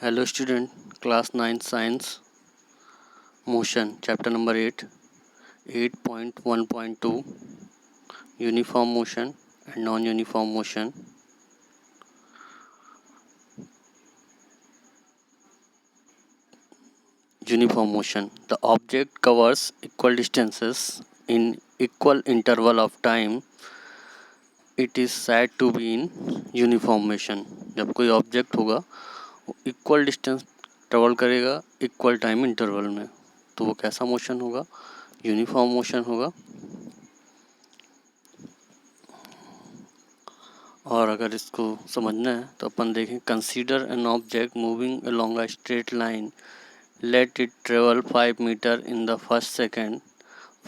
Hello student, class 9 science, motion, chapter number 8, 8.1.2, uniform motion and non-uniform motion. Uniform motion. The object covers equal distances in equal interval of time. It is said to be in uniform motion. जब कोई object होगा वो equal distance travel करेगा equal time interval में, तो वो कैसा motion होगा? यूनिफॉर्म मोशन होगा। और अगर इसको समझना है तो अपन देखें, consider an object moving along a straight line, let it travel 5 metre in the first second,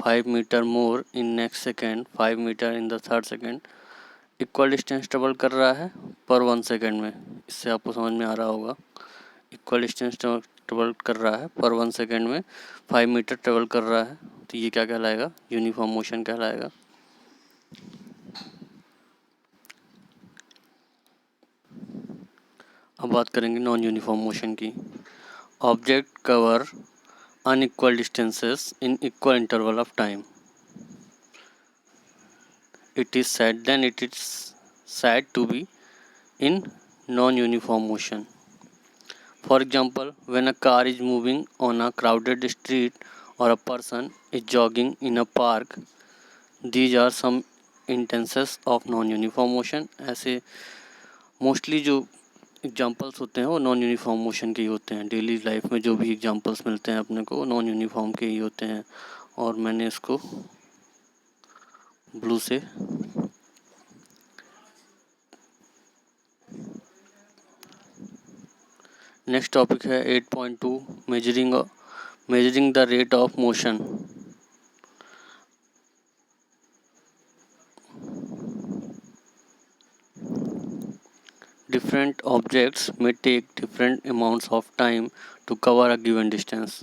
5 metre more in next second, 5 metre in the third second. Equal distance travel कर रहा है पर 1 सेकेंड में। इससे आपको समझ में आ रहा होगा, इक्वल डिस्टेंस ट्रेवल कर रहा है पर 1 सेकेंड में 5 मीटर ट्रेवल कर रहा है, तो ये क्या कहलाएगा? यूनिफॉर्म मोशन कहलाएगा। अब बात करेंगे नॉन यूनिफॉर्म मोशन की। Object cover unequal distances in equal interval of time. It is said to be in non-uniform motion. For example, when a car is moving on a crowded street or a person is jogging in a park, these are some instances of non-uniform motion. ऐसे mostly जो examples होते हैं वो non uniform motion के ही होते हैं। Daily life में जो भी एग्जाम्पल्स मिलते हैं अपने को, नॉन यूनिफॉर्म के ही होते हैं। और मैंने इसको ब्लू से नेक्स्ट टॉपिक है 8.2, measuring the rate of motion. Different objects में take different amounts of time to cover a given distance.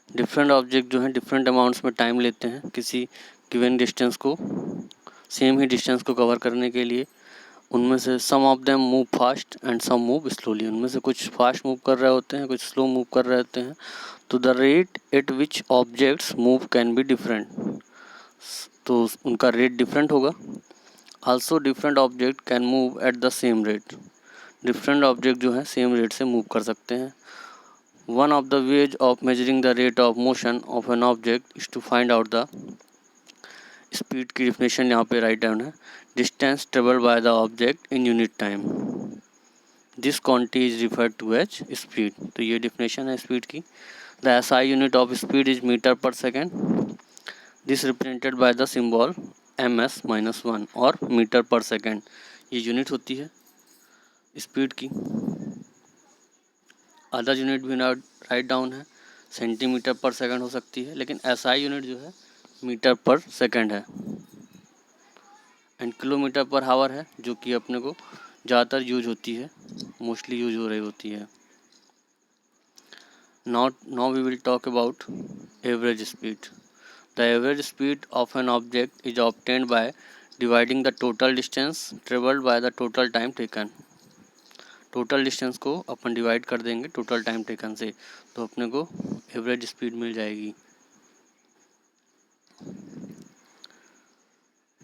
Different object जो हैं डिफरेंट अमाउंट्स में टाइम लेते हैं किसी गिवन डिस्टेंस को, सेम ही डिस्टेंस को कवर करने के लिए। उनमें से some of them move fast and some move slowly. उनमें से कुछ फास्ट मूव कर रहे होते हैं, कुछ स्लो मूव कर रहे होते हैं। तो the rate at which objects move can be different, तो उनका रेट डिफरेंट होगा। Also different object can move at the same rate. Different object जो है सेम रेट से मूव कर सकते हैं। One of the ways of measuring the rate of motion of an object is to find out the speed की definition यहाँ पे write down है। Distance travel by the object in unit time, this quantity is referred to as speed. तो ये definition है speed की। The SI unit of speed is metre per second, this represented by the symbol ms-1 और metre per second ये unit होती है speed की। Other unit भी राइट डाउन है, सेंटीमीटर पर सेकेंड हो सकती है, लेकिन एसआई यूनिट जो है मीटर पर सेकेंड है। एंड किलोमीटर पर हावर है, जो कि अपने को ज़्यादातर यूज होती है, मोस्टली यूज हो रही होती है। Now we will talk about average speed. The average speed of an object is obtained by dividing the total distance traveled by the total time taken. Total distance को अपन divide कर देंगे total time taken से, तो अपने को average speed मिल जाएगी।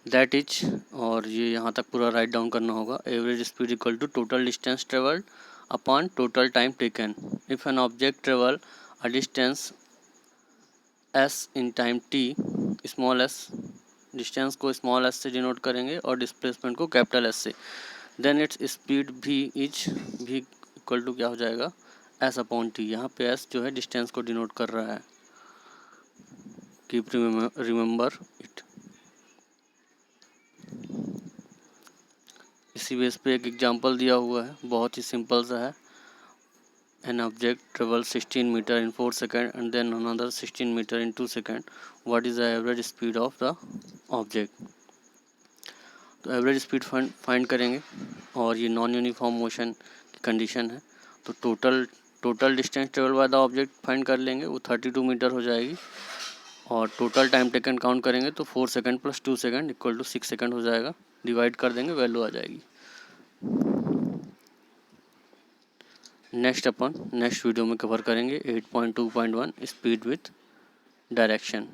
That is, और ये यहाँ तक पूरा राइट डाउन करना होगा। Average speed equal to total distance travelled upon total time taken. If an object travel a distance S in time T, small S distance को स्मॉल एस से डिनोट करेंगे और डिस्प्लेसमेंट को कैपिटल एस से, then its speed भी equal to क्या हो जाएगा? S upon T. यहाँ पे एस जो है डिस्टेंस को डिनोट कर रहा है। Keep remember it. इसी बेस पे एक एग्जांपल दिया हुआ है, बहुत ही सिंपल सा है। An object travel 16 metre in 4 second and then another 16 metre in 2 second, what is the average speed of the object? तो एवरेज स्पीड फाइंड करेंगे, और ये नॉन यूनिफॉर्म मोशन की कंडीशन है। तो total distance travel by the object find कर लेंगे, वो 32 मीटर हो जाएगी। और टोटल टाइम टेकन काउंट करेंगे तो 4 second plus 2 second equal to 6 second हो जाएगा। डिवाइड कर देंगे, वैल्यू आ जाएगी। नेक्स्ट अपन नेक्स्ट वीडियो में कवर करेंगे 8.2.1 स्पीड विथ डायरेक्शन।